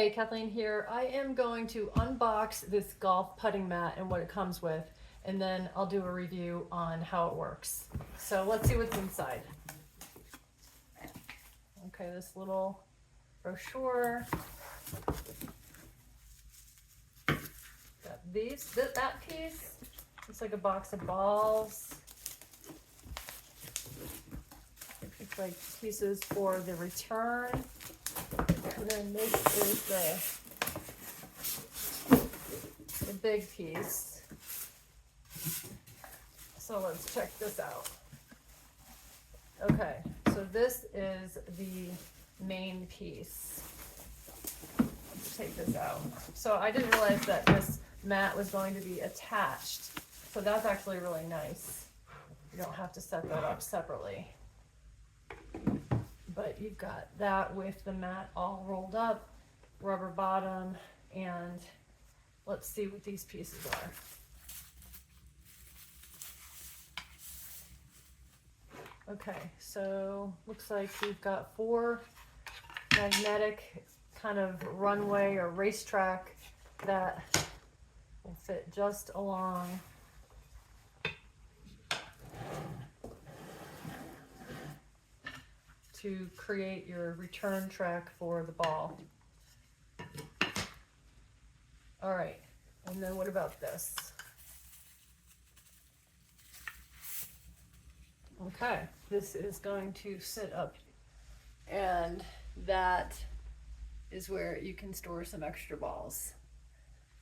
Hey, Kathleen here. I am going to unbox this golf putting mat and what it comes with, and then I'll do a review on how it works. So let's see what's inside. Okay, this little brochure. Got that piece. Looks like a box of balls. Looks like pieces for the return. And then this is the big piece. So let's check this out. Okay, so this is the main piece. Let's take this out. So I didn't realize that this mat was going to be attached. So that's actually really nice. You don't have to set that up separately. But you've got that with the mat all rolled up, rubber bottom, and let's see what these pieces are. Okay, so looks like we've got 4 magnetic kind of runway or racetrack that will fit just along to create your return track for the ball. All right, and then what about this? Okay, this is going to sit up, and that is where you can store some extra balls.